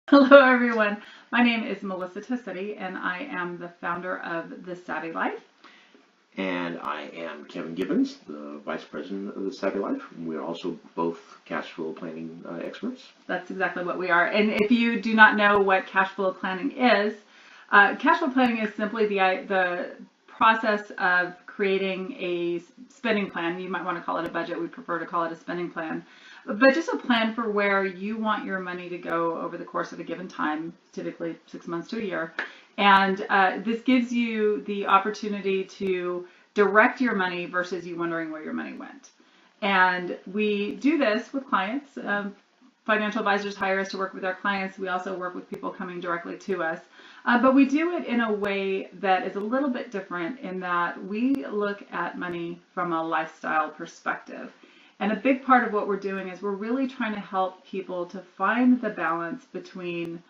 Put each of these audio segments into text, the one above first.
Hello everyone, my name is Melissa Tosetti and I am the founder of The Savvy Life. And I am Kevin Gibbons, the Vice President of The Savvy Life. We're also both cash flow planning experts. That's exactly what we are. And if you do not know what cash flow planning is simply the process of creating a spending plan. You might want to call it a budget. We prefer to call it a spending plan. But just a plan for where you want your money to go over the course of a given time, typically 6 months to a year. And this gives you the opportunity to direct your money versus you wondering where your money went. And we do this with clients. Financial advisors hire us to work with our clients. We also work with people coming directly to us. But we do it in a way that is a little bit different in that we look at money from a lifestyle perspective. And a big part of what we're doing is we're really trying to help people to find the balance between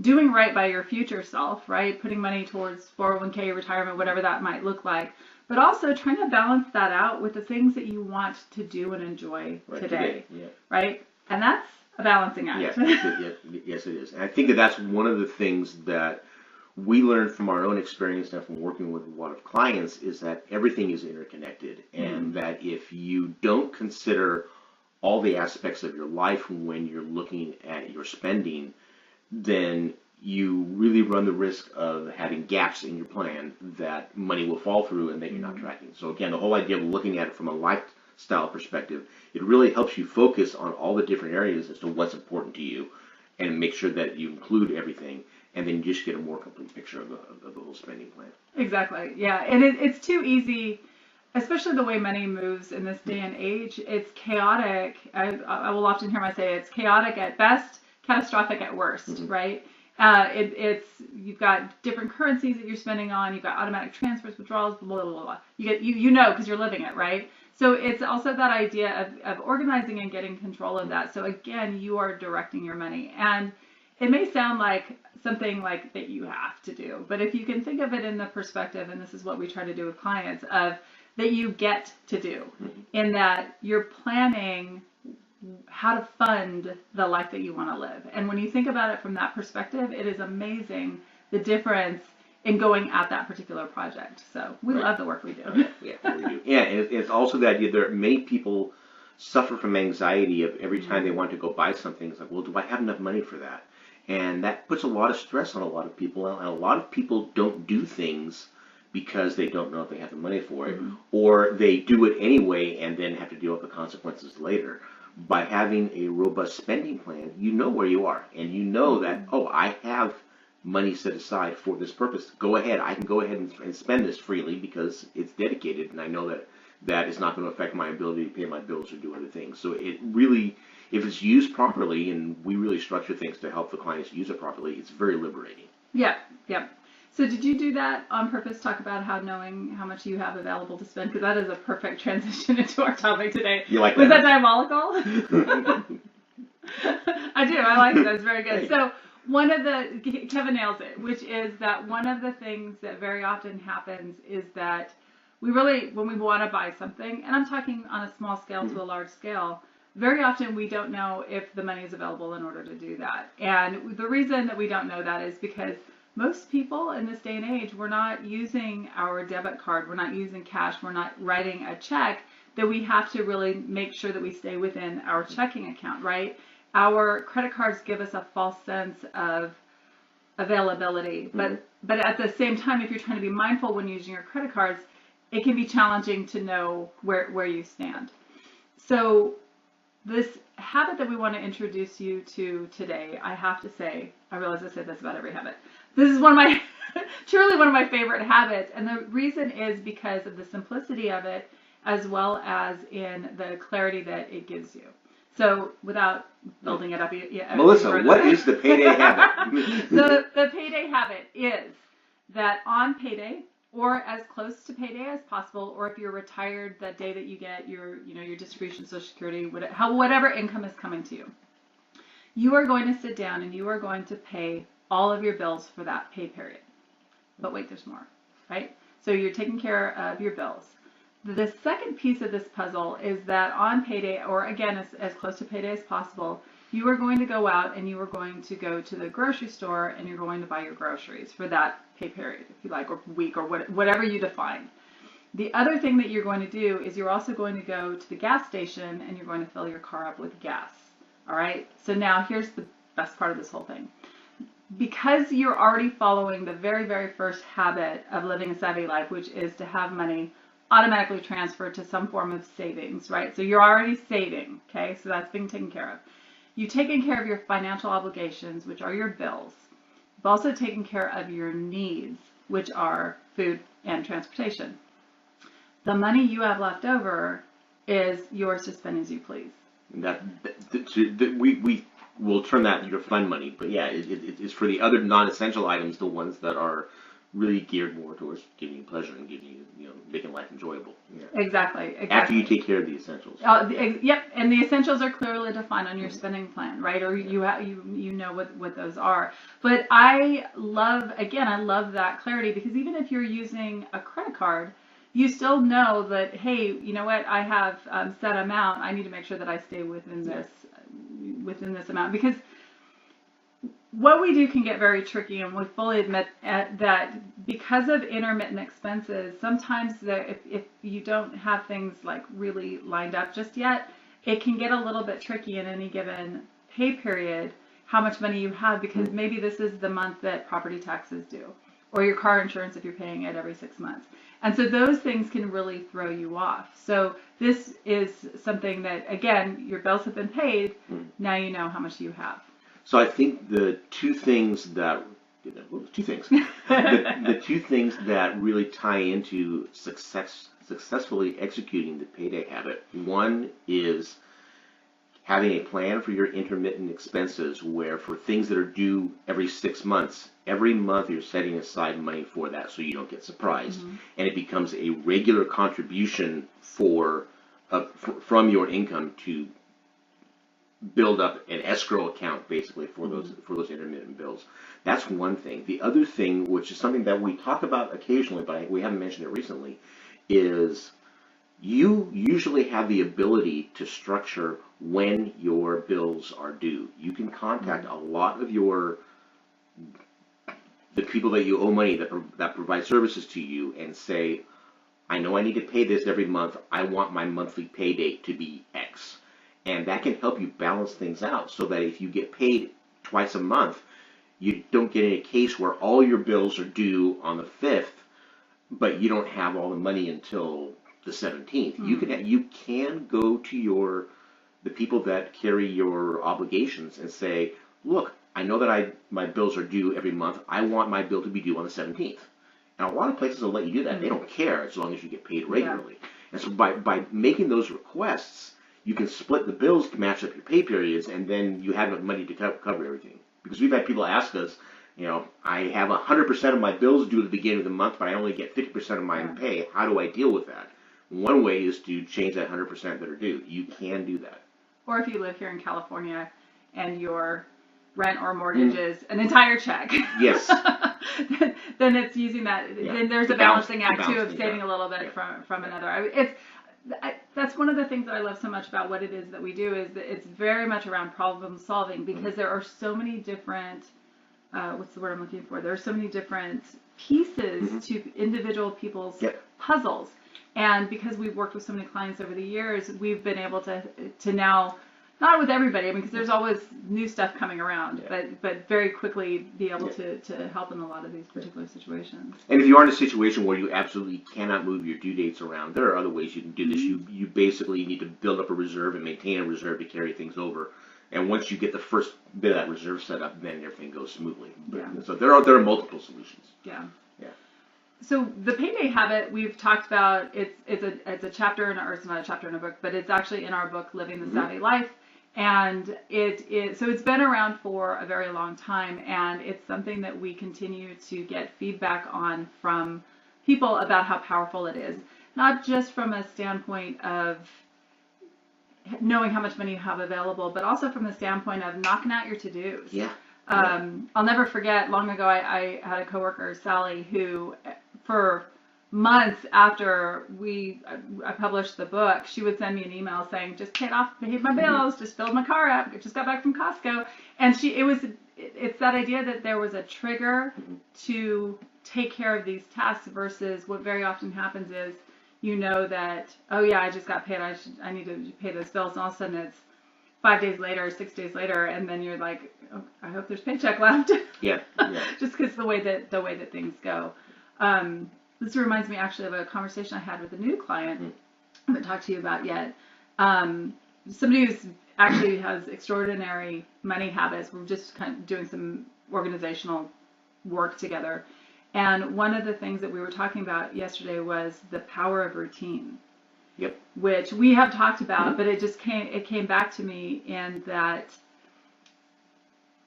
doing right by your future self, right? Putting money towards 401k, retirement, whatever that might look like, but also trying to balance that out with the things that you want to do and enjoy today, yeah. Right? And that's a balancing act. Yes, it is. And I think that's one of the things that we learned from our own experience and from working with a lot of clients is that everything is interconnected, and that if you don't consider all the aspects of your life when you're looking at your spending, then you really run the risk of having gaps in your plan that money will fall through and that you're not tracking. So again, the whole idea of looking at it from a lifestyle perspective, it really helps you focus on all the different areas as to what's important to you and make sure that you include everything, and then you just get a more complete picture of the whole spending plan. Exactly, yeah. And it's too easy, especially the way money moves in this day and age. It's chaotic. I will often hear myself say it's chaotic at best, catastrophic at worst, right? You've got different currencies that you're spending on. You've got automatic transfers, withdrawals, blah blah blah blah. You know because you're living it, right? So it's also that idea of organizing and getting control of that. So again, you are directing your money, and it may sound like something like that you have to do, but if you can think of it in the perspective, and this is what we try to do with clients, of that you get to do, in that you're planning how to fund the life that you want to live. And when you think about it from that perspective, it is amazing the difference in going at that particular project. So we love the work we do. Yeah, we do. Yeah, and it's also the idea that many people suffer from anxiety of every time they want to go buy something. It's like, well, do I have enough money for that? And that puts a lot of stress on a lot of people. And a lot of people don't do things because they don't know if they have the money for it, or they do it anyway and then have to deal with the consequences later. By having a robust spending plan, you know where you are, and you know that, oh, I have money set aside for this purpose. Go ahead. I can go ahead and spend this freely because it's dedicated, and I know that is not going to affect my ability to pay my bills or do other things. So it really, if it's used properly, and we really structure things to help the clients use it properly, it's very liberating. Yeah. So did you do that on purpose, talk about how knowing how much you have available to spend? Because that is a perfect transition into our topic today. You like that? Was that diabolical? I do. I like it. That's very good. So Kevin nails it, which is that one of the things that very often happens is that when we want to buy something, and I'm talking on a small scale to a large scale, very often we don't know if the money is available in order to do that. And the reason that we don't know that is because most people in this day and age, we're not using our debit card, we're not using cash, we're not writing a check, that we have to really make sure that we stay within our checking account, right? Our credit cards give us a false sense of availability, but at the same time, if you're trying to be mindful when using your credit cards, it can be challenging to know where you stand. So this habit that we want to introduce you to today, I have to say, I realize I said this about every habit. This is truly one of my favorite habits. And the reason is because of the simplicity of it, as well as in the clarity that it gives you. So without building it up, Melissa, what is the payday habit? The payday habit is that on payday, or as close to payday as possible, or if you're retired, that day that you get your distribution, Social Security, whatever income is coming to you, you are going to sit down and you are going to pay all of your bills for that pay period. But wait, there's more, right? So you're taking care of your bills. The second piece of this puzzle is that on payday, or again, as close to payday as possible, you are going to go out and you are going to go to the grocery store and you're going to buy your groceries for that pay period, if you like, or week, or whatever you define. The other thing that you're going to do is you're also going to go to the gas station and you're going to fill your car up with gas. All right? So now here's the best part of this whole thing. Because you're already following the very, very first habit of living a savvy life, which is to have money automatically transferred to some form of savings, right? So you're already saving, okay? So that's being taken care of. You've taken care of your financial obligations, which are your bills. You've also taken care of your needs, which are food and transportation. The money you have left over is yours to spend as you please. We will turn that your fun money, but yeah, it's for the other non-essential items, the ones that are really geared more towards giving you pleasure and giving you, making life enjoyable. Yeah. Exactly. After you take care of the essentials. Yep, and the essentials are clearly defined on your spending plan, right? Or you know what those are. But I love that clarity, because even if you're using a credit card, you still know that, hey, you know what, I have set amount. I need to make sure that I stay within this amount, because what we do can get very tricky, and we fully admit that because of intermittent expenses, sometimes if you don't have things like really lined up just yet, it can get a little bit tricky in any given pay period how much money you have, because maybe this is the month that property taxes due, or your car insurance if you're paying it every 6 months. And so those things can really throw you off. So this is something that, again, your bills have been paid. Now you know how much you have. So I think the two things that really tie into successfully executing the payday habit. One is having a plan for your intermittent expenses, where for things that are due every 6 months, every month you're setting aside money for that so you don't get surprised. And it becomes a regular contribution from your income to build up an escrow account, basically, for those intermittent bills. That's one thing. The other thing, which is something that we talk about occasionally, but we haven't mentioned it recently, is you usually have the ability to structure when your bills are due. You can contact a lot of the people that you owe money, that provide services to you, and say, I know I need to pay this every month. I want my monthly pay date to be X. And that can help you balance things out, so that if you get paid twice a month, you don't get in a case where all your bills are due on the 5th, but you don't have all the money until the 17th. You can go to the people that carry your obligations and say, look, I know that my bills are due every month. I want my bill to be due on the 17th. And a lot of places will let you do that. They don't care as long as you get paid regularly. And so by making those requests, you can split the bills to match up your pay periods, and then you have enough money to cover everything. Because we've had people ask us, I have 100% of my bills due at the beginning of the month, but I only get 50% of my pay. How do I deal with that? One way is to change that 100% that are due. You can do that. Or if you live here in California and your rent or mortgage is an entire check. Yes. then it's using that. Yeah. Then there's a balancing act too of saving a little bit from another. That's one of the things that I love so much about what it is that we do, is that it's very much around problem solving, because there are so many different, what's the word I'm looking for? There are so many different pieces to individual people's puzzles. And because we've worked with so many clients over the years, we've been able to now, not with everybody, because there's always new stuff coming around, but very quickly be able to help in a lot of these particular situations. And if you are in a situation where you absolutely cannot move your due dates around, there are other ways you can do this. You basically need to build up a reserve and maintain a reserve to carry things over. And once you get the first bit of that reserve set up, then everything goes smoothly. So there are multiple solutions. Yeah. So the Payday Habit, we've talked about, it's a chapter or it's not a chapter in a book, but it's actually in our book, Living the Savvy Life. And it's been around for a very long time, and it's something that we continue to get feedback on from people about how powerful it is. Not just from a standpoint of knowing how much money you have available, but also from the standpoint of knocking out your to-dos. Yeah. I'll never forget, long ago I had a coworker, Sally, who for months after I published the book, she would send me an email saying, just paid my bills, just filled my car up, just got back from Costco. And it's that idea that there was a trigger to take care of these tasks versus what very often happens is, you know that, oh yeah, I just got paid, I need to pay those bills, and all of a sudden it's 5 days later, 6 days later, and then you're like, oh, I hope there's paycheck left. Yeah. Just because the way that things go. This reminds me actually of a conversation I had with a new client I haven't talked to you about yet. Somebody who's actually has extraordinary money habits. We're just kind of doing some organizational work together. And one of the things that we were talking about yesterday was the power of routine. Yep. Which we have talked about, but it came back to me in that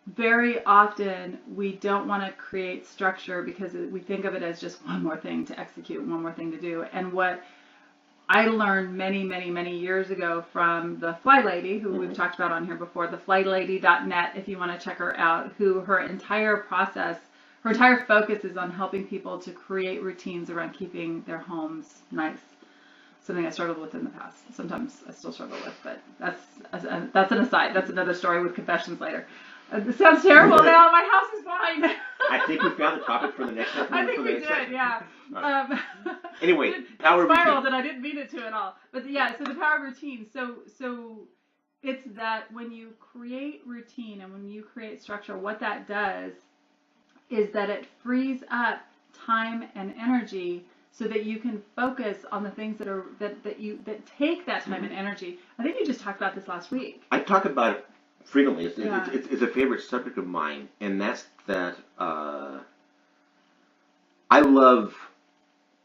very often we don't want to create structure because we think of it as just one more thing to execute, one more thing to do. And what I learned many, many, many years ago from the Fly Lady, who we've talked about on here before, theflylady.net, if you want to check her out, who her entire focus is on helping people to create routines around keeping their homes nice. Something I struggled with in the past. Sometimes I still struggle with, but that's an aside. That's another story with confessions later. This sounds terrible now. My house is fine. I think we found the topic for the next episode. I think we did, yeah. Right. Anyway, power of spiraled, routine. and I didn't mean it to at all. But yeah, so the power of routine. So it's that when you create routine and when you create structure, what that does is that it frees up time and energy so that you can focus on the things that take that time and energy. I think you just talked about this last week. I talk about it frequently. It's a favorite subject of mine, and that's that I love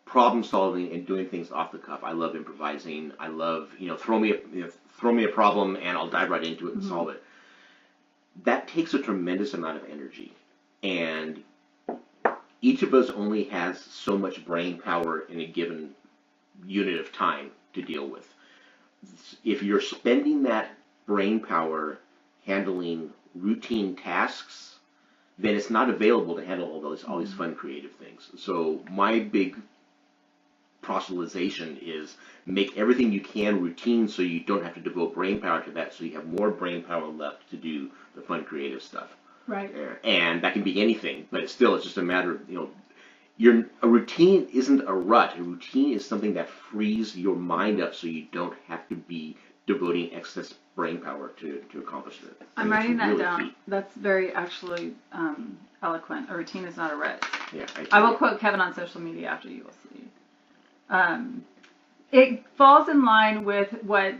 problem solving and doing things off the cuff. I love improvising. I love throw me a problem and I'll dive right into it and solve it. That takes a tremendous amount of energy, and each of us only has so much brain power in a given unit of time to deal with. If you're spending that brain power handling routine tasks, then it's not available to handle all these fun creative things. So my big proselytization is make everything you can routine so you don't have to devote brain power to that, so you have more brain power left to do the fun creative stuff. Right. And that can be anything, but it's just a matter of, a routine isn't a rut. A routine is something that frees your mind up so you don't have to be devoting excess brain power to accomplish it. I'm writing that really down. key. That's very actually eloquent. A routine is not a rut. Yeah, I will quote Kevin on social media after you will see. It falls in line with what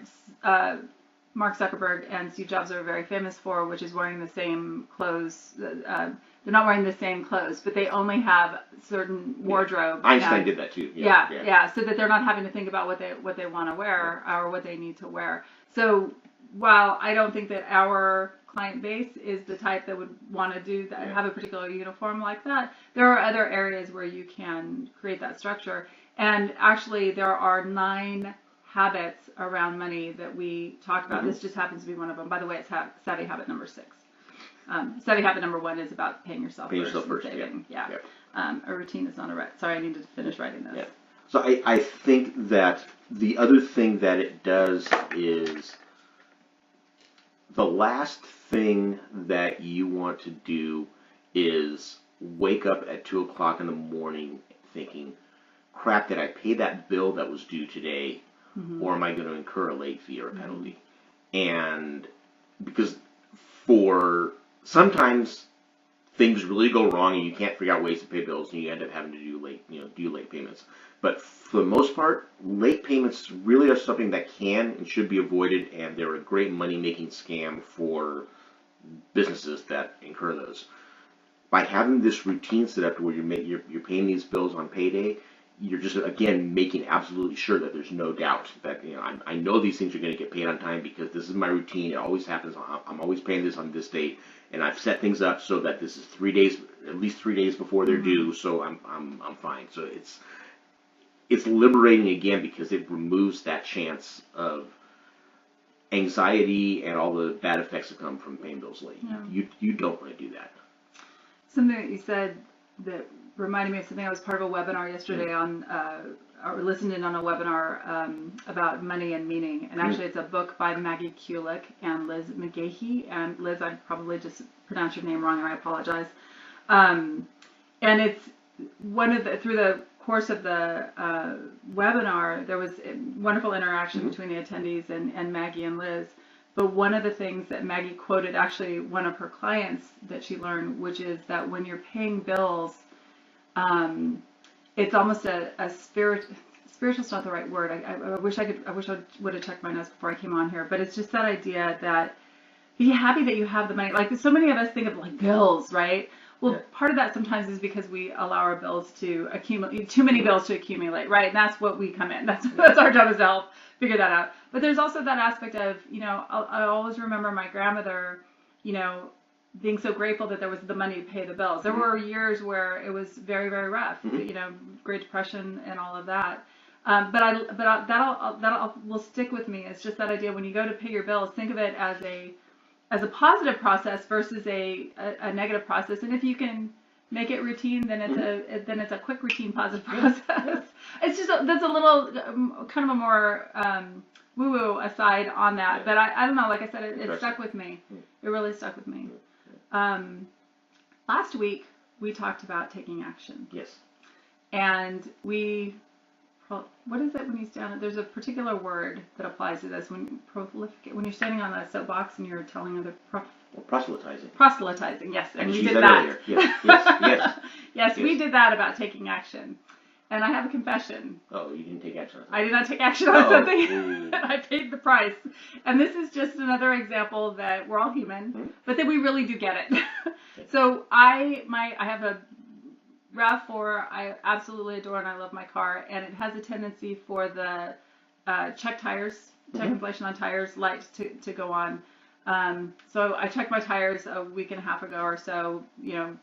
Mark Zuckerberg and Steve Jobs are very famous for, which is wearing the same clothes. They're not wearing the same clothes, but they only have certain wardrobe. Einstein did that too. Yeah, so that they're not having to think about what they want to wear or what they need to wear. So while I don't think that our client base is the type that would want to do that, have a particular uniform like that, there are other areas where you can create that structure. And actually, there are 9 habits around money that we talk about. This just happens to be one of them. By the way, it's Savvy Habit number 6. Savvy Habit number 1 is about paying yourself first. Saving. Yeah. A routine is not a rut. Sorry, I need to finish writing this. Yeah. So I think that the other thing that it does is the last thing that you want to do is wake up at 2 o'clock in the morning thinking, crap, did I pay that bill that was due today? Or am I going to incur a late fee or a penalty? And because for sometimes things really go wrong and you can't figure out ways to pay bills and you end up having to do late payments. But for the most part, late payments really are something that can and should be avoided, and they're a great money-making scam for businesses that incur those. By having this routine set up to where you're paying these bills on payday, you're just, again, making absolutely sure that there's no doubt that, I know these things are going to get paid on time because this is my routine. It always happens. I'm always paying this on this date, and I've set things up so that this is at least 3 days before they're due, so I'm fine. So it's liberating again because it removes that chance of anxiety and all the bad effects that come from paying bills late. You don't want to do that. Something that you said that reminded me of something. I was part of a webinar yesterday on, or listened in on a webinar about money and meaning. And actually, it's a book by Maggie Kulik and Liz McGahee. And Liz, I probably just pronounced your name wrong, and I apologize. And it's one of the, through the course of the webinar, there was a wonderful interaction between the attendees and Maggie and Liz. But one of the things that Maggie quoted, actually one of her clients that she learned, which is that when you're paying bills, it's almost a spiritual's not the right word. I wish I would have checked my notes before I came on here. But it's just that idea that be happy that you have the money. Like so many of us think of like bills, right? Well, part of that sometimes is because we allow our bills to accumulate, too many bills to accumulate, right? And that's what we come in. That's our job is to help figure that out. But there's also that aspect of, I always remember my grandmother, being so grateful that there was the money to pay the bills. There were years where it was very, very rough, Great Depression and all of that. But that'll will stick with me. It's just that idea when you go to pay your bills, think of it as a positive process versus a negative process. And if you can make it routine, then it's a quick routine positive process. It's just that's a little kind of a more woo-woo aside on that. But I don't know. Like I said, it stuck with me. It really stuck with me. Last week we talked about taking action. Yes. And what is it when you stand? There's a particular word that applies to this when you're standing on a soapbox and you're telling other proselytizing. Proselytizing, yes, and we did that. Yes, we did that about taking action. And I have a confession. Oh, you didn't take action on something. I did not take action on something, and I paid the price. And this is just another example that we're all human, but that we really do get it. So I have a RAV4 I absolutely adore, and I love my car, and it has a tendency for the check inflation on tires light to go on. So I checked my tires a week and a half ago or so,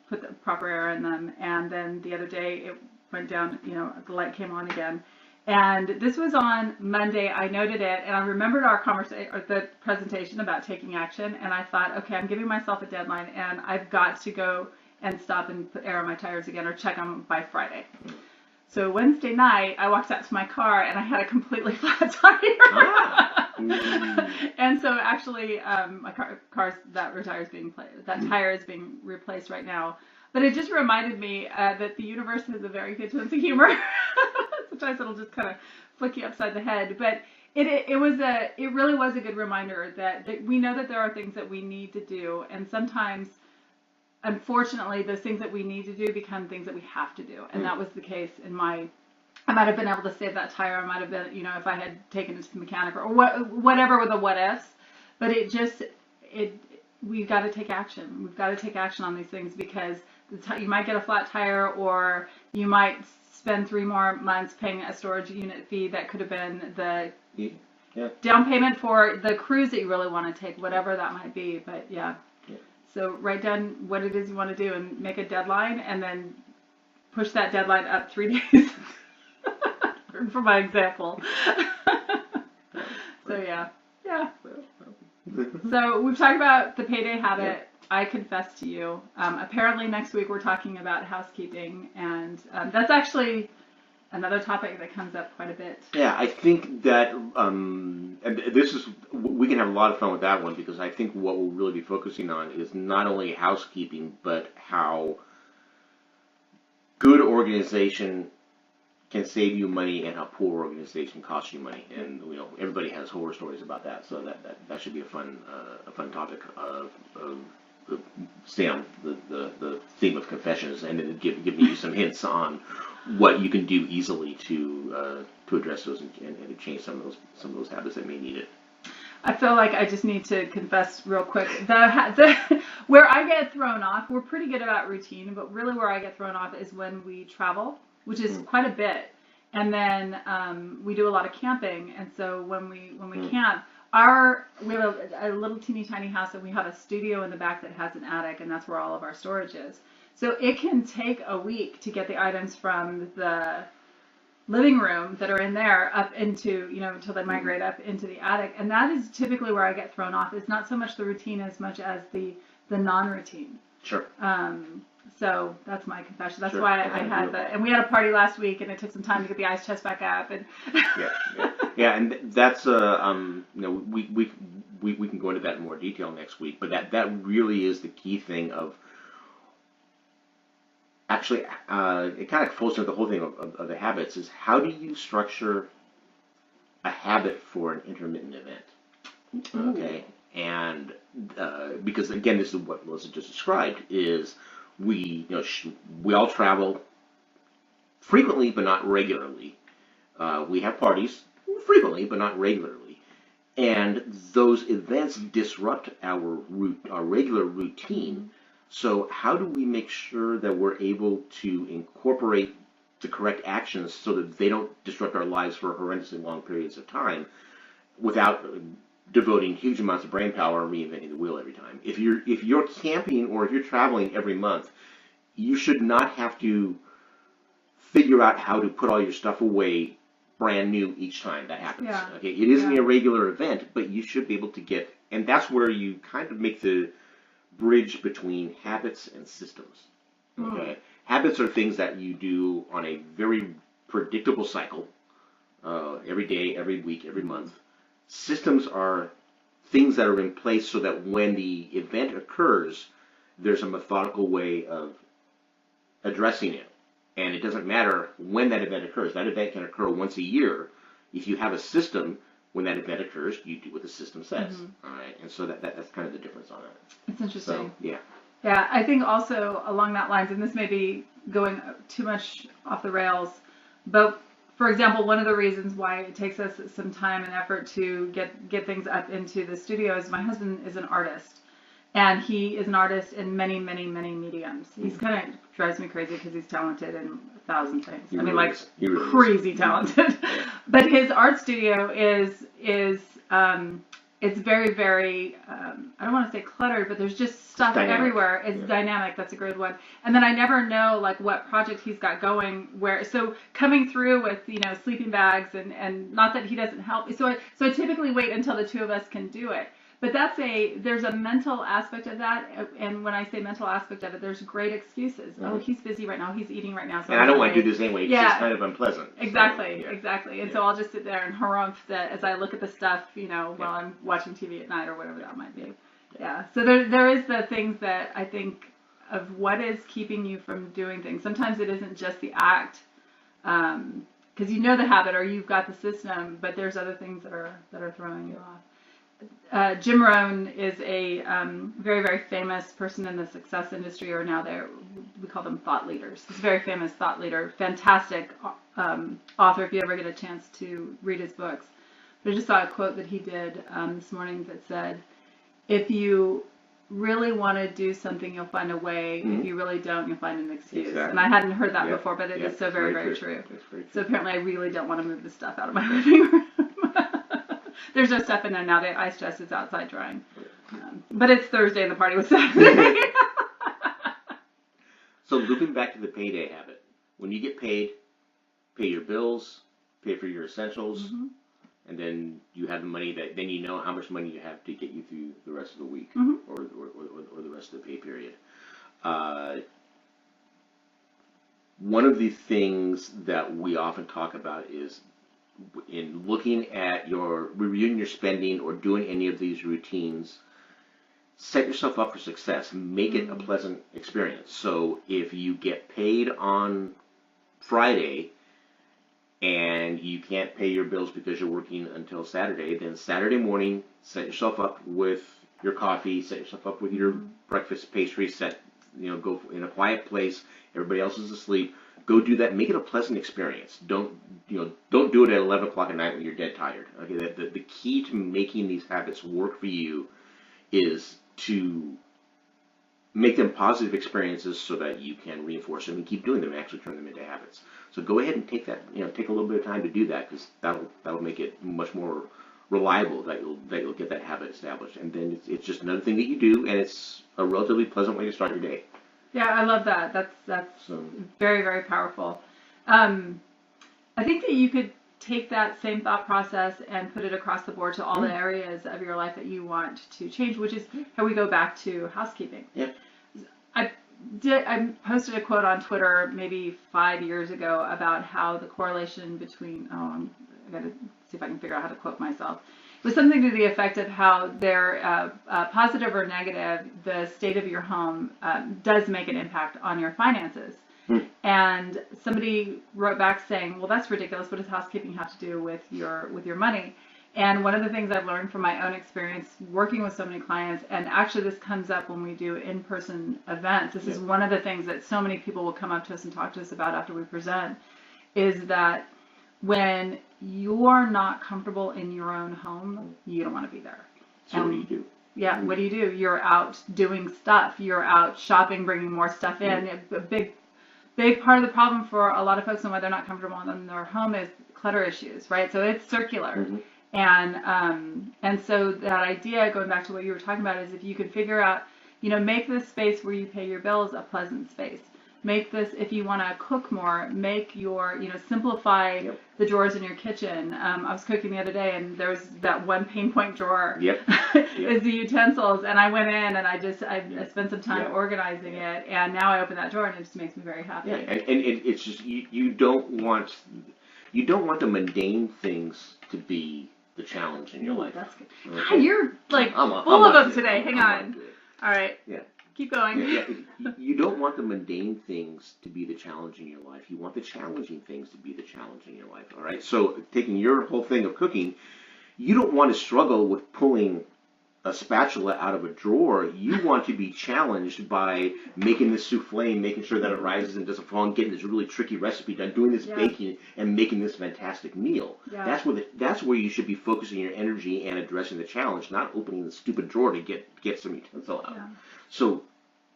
put the proper air in them, and then the other day it went down, the light came on again. And this was on Monday. I noted it, and I remembered our conversation, or the presentation about taking action, and I thought, okay, I'm giving myself a deadline, and I've got to go and stop and put air on my tires again or check them by Friday. So Wednesday night, I walked out to my car and I had a completely flat tire. And so actually, my tire is being replaced right now. But it just reminded me that the universe has a very good sense of humor. Sometimes it'll just kind of flick you upside the head. But it really was a good reminder that we know that there are things that we need to do, and sometimes, unfortunately, those things that we need to do become things that we have to do. And that was the case in I might have been able to save that tire. I might have been, if I had taken it to the mechanic or whatever with the what ifs. But we've got to take action. We've got to take action on these things because you might get a flat tire, or you might spend 3 more months paying a storage unit fee that could have been the down payment for the cruise that you really want to take, whatever that might be. But so write down what it is you want to do and make a deadline, and then push that deadline up 3 days for my example. So yeah. So we've talked about the Payday Habit. I confess to you. Apparently next week we're talking about housekeeping, and that's actually another topic that comes up quite a bit. Yeah, I think that, and we can have a lot of fun with that one, because I think what we'll really be focusing on is not only housekeeping, but how good organization can save you money and how poor organization costs you money. And everybody has horror stories about that, so that should be a fun topic of stay on the theme of confessions, and then give you some hints on what you can do easily to address those and to change some of those habits that may need it. I feel like I just need to confess real quick. Where I get thrown off, we're pretty good about routine, but really where I get thrown off is when we travel, which is quite a bit, and then we do a lot of camping. And so when we camp, we have a little teeny tiny house, and we have a studio in the back that has an attic, and that's where all of our storage is. So it can take a week to get the items from the living room that are in there up into, until they migrate up into the attic. And that is typically where I get thrown off. It's not so much the routine as much as the non-routine. Sure. So that's my confession. That's Sure. why Yeah, I had the, and we had a party last week, and it took some time to get the ice chest back up. And yeah, and that's we can go into that in more detail next week, but that really is the key thing of actually it kind of falls into the whole thing of the habits is how do you structure a habit for an intermittent event? Okay, and because again, this is what Melissa just described is we we all travel frequently but not regularly. We have parties frequently but not regularly, and those events disrupt our regular routine. So how do we make sure that we're able to incorporate the correct actions so that they don't disrupt our lives for horrendously long periods of time without devoting huge amounts of brain power and reinventing the wheel every time? If you're camping or if you're traveling every month, you should not have to figure out how to put all your stuff away brand new each time that happens. Yeah. Okay, it isn't a regular event, but you should be able to get, and that's where you kind of make the bridge between habits and systems. Okay, habits are things that you do on a very predictable cycle, every day, every week, every month. Systems are things that are in place so that when the event occurs, there's a methodical way of addressing it. And it doesn't matter when that event occurs. That event can occur once a year. If you have a system, when that event occurs, you do what the system says. All right, and so that's kind of the difference on it. It's interesting. So, yeah. Yeah, I think also along that lines, and this may be going too much off the rails, but for example, one of the reasons why it takes us some time and effort to get things up into the studio is my husband is an artist. And he is an artist in many, many, many mediums. He's kind of drives me crazy because he's talented in 1,000 things. I mean, like crazy talented. But his art studio is it's very, very I don't want to say cluttered, but there's just stuff everywhere. It's dynamic. That's a good one. And then I never know like what project he's got going where. So coming through with sleeping bags and not that he doesn't help. So I typically wait until the two of us can do it. But there's a mental aspect of that, and when I say mental aspect of it, there's great excuses. Oh, he's busy right now, he's eating right now. So and I don't want to do this anyway, because it's kind of unpleasant. Exactly, so, exactly. And so I'll just sit there and harumph that as I look at the stuff, while I'm watching TV at night or whatever that might be. Yeah. So there is the things that I think of what is keeping you from doing things. Sometimes it isn't just the act, because you know the habit or you've got the system, but there's other things that are throwing you off. Jim Rohn is a very, very famous person in the success industry, or now we call them thought leaders. He's a very famous thought leader, fantastic author if you ever get a chance to read his books. But I just saw a quote that he did this morning that said, if you really want to do something, you'll find a way. If you really don't, you'll find an excuse. Exactly. And I hadn't heard that before, but it is so very, very true. So apparently I really don't want to move the stuff out of my living room. There's no stuff in there now. The ice chest is outside drying. But it's Thursday and the party was Saturday. So looping back to the payday habit. When you get paid, pay your bills, pay for your essentials, and then you have the money then you know how much money you have to get you through the rest of the week or the rest of the pay period. One of the things that we often talk about is in looking at reviewing your spending or doing any of these routines, set yourself up for success. Make it a pleasant experience. So if you get paid on Friday and you can't pay your bills because you're working until Saturday, then Saturday morning, set yourself up with your coffee, set yourself up with your breakfast pastry, go in a quiet place, everybody else is asleep. Go do that. Make it a pleasant experience. Don't do it at 11 o'clock at night when you're dead tired. Okay, the key to making these habits work for you is to make them positive experiences so that you can reinforce them and keep doing them and actually turn them into habits. So go ahead and take that. Take a little bit of time to do that because that'll make it much more reliable that you'll get that habit established. And then it's just another thing that you do, and it's a relatively pleasant way to start your day. Yeah, I love that. That's very, very powerful. I think that you could take that same thought process and put it across the board to all the areas of your life that you want to change, which is how we go back to housekeeping. Yeah. I I posted a quote on Twitter maybe 5 years ago about how the correlation between, I got to see if I can figure out how to quote myself. It was something to the effect of how they're positive or negative, the state of your home does make an impact on your finances. And somebody wrote back saying, well, that's ridiculous. What does housekeeping have to do with your money? And one of the things I've learned from my own experience working with so many clients, and actually this comes up when we do in-person events, this is one of the things that so many people will come up to us and talk to us about after we present, is that when you're not comfortable in your own home, you don't want to be there. So what do you do? Yeah, what do? You're out doing stuff. You're out shopping, bringing more stuff in. A big part of the problem for a lot of folks and why they're not comfortable in their home is clutter issues, right? So it's circular. And so that idea, going back to what you were talking about, is if you can figure out, make this space where you pay your bills a pleasant space. Make this, if you want to cook more, make your, simplify the drawers in your kitchen. I was cooking the other day and there was that one pain point drawer is the utensils. And I went in and I spent some time organizing it. And now I open that drawer and it just makes me very happy. Yeah, and it's just, you don't want the mundane things to be the challenge in your life. That's good. Okay? God, you're like full of them today. Hang on. All right. Yeah. Keep going. You don't want the mundane things to be the challenge in your life. You want the challenging things to be the challenge in your life. All right. So taking your whole thing of cooking, you don't want to struggle with pulling a spatula out of a drawer. You want to be challenged by making this souffle, making sure that it rises and doesn't fall, and getting this really tricky recipe done, doing this baking and making this fantastic meal. Yeah. That's where you should be focusing your energy and addressing the challenge, not opening the stupid drawer to get some utensil out. Yeah. So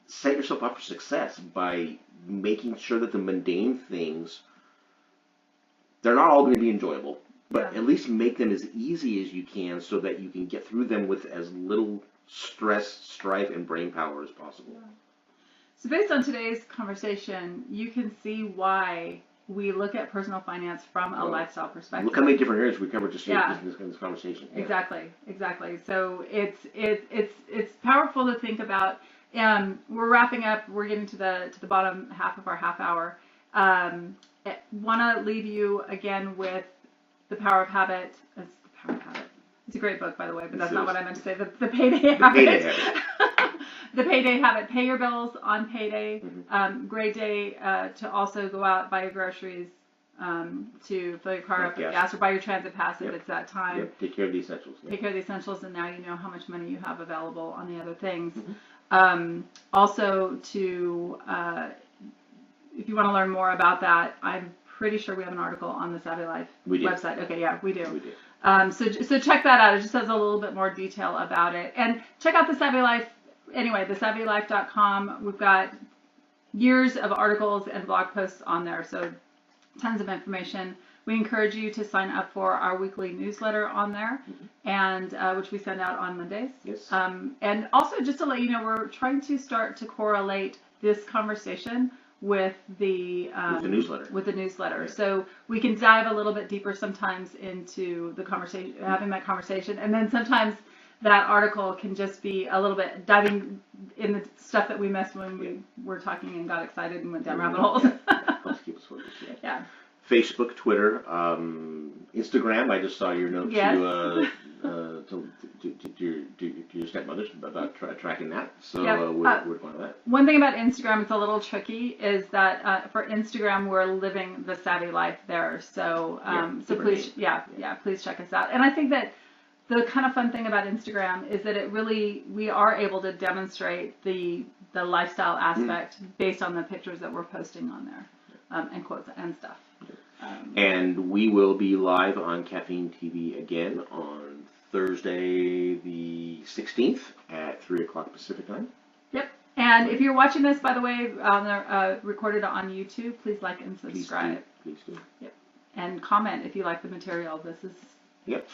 set yourself up for success by making sure that the mundane things, they're not all going to be enjoyable. But at least make them as easy as you can so that you can get through them with as little stress, strife, and brain power as possible. Yeah. So based on today's conversation, you can see why we look at personal finance from a lifestyle perspective. Look how many different areas we covered just in this conversation. Yeah. Exactly. So it's powerful to think about. We're wrapping up. We're getting to the bottom half of our half hour. Want to leave you again with The Power of Habit. It's The Power of Habit. It's a great book, by the way, but that's not what I meant to say. The Payday Habit. Payday Habit. The Payday Habit. Pay your bills on payday. Great day to also go out, buy your groceries, to fill your car up with gas, or buy your transit pass if it's that time. Take care of the essentials. Take care of the essentials, and now you know how much money you have available on the other things. Also, if you want to learn more about that, I'm pretty sure we have an article on the Savvy Life website. Okay, yeah, we do. We do. So check that out. It just has a little bit more detail about it. And check out the Savvy Life. Anyway, thesavvylife.com. We've got years of articles and blog posts on there, so tons of information. We encourage you to sign up for our weekly newsletter on there, and which we send out on Mondays. Yes. And also, just to let you know, we're trying to start to correlate this conversation with the newsletter. Yeah. So we can dive a little bit deeper sometimes into the conversation, having that conversation, and then sometimes that article can just be a little bit diving in the stuff that we missed when we were talking and got excited and went down rabbit holes. Helps keep us focused. Yeah. Facebook, Twitter, Instagram. I just saw your note to your stepmother about tracking that. So we're going to that. One thing about Instagram, it's a little tricky, is that for Instagram we're living the Savvy Life there. So please, please check us out. And I think that the kind of fun thing about Instagram is that we are able to demonstrate the lifestyle aspect based on the pictures that we're posting on there, and quotes and stuff. And we will be live on Caffeine TV again on Thursday the 16th at 3 o'clock Pacific time. Yep. And if you're watching this, by the way, recorded on YouTube, please like and subscribe. Please do. Yep. And comment if you like the material. This is... Yep.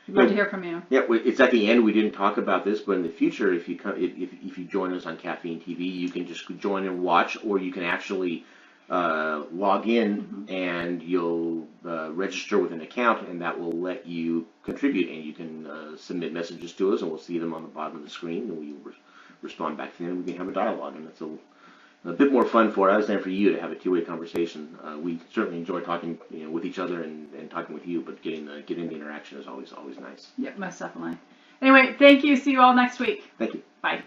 We'd love to hear from you. Yeah, it's at the end. We didn't talk about this, but in the future, if you join us on Caffeine TV, you can just join and watch, or you can actually log in and you'll register with an account, and that will let you contribute, and you can submit messages to us, and we'll see them on the bottom of the screen, and we will respond back to them. We can have a dialogue, and a bit more fun for us and for you to have a two-way conversation. We certainly enjoy talking with each other and talking with you, but getting the interaction is always nice. Yep, most definitely. Anyway, thank you. See you all next week. Thank you. Bye.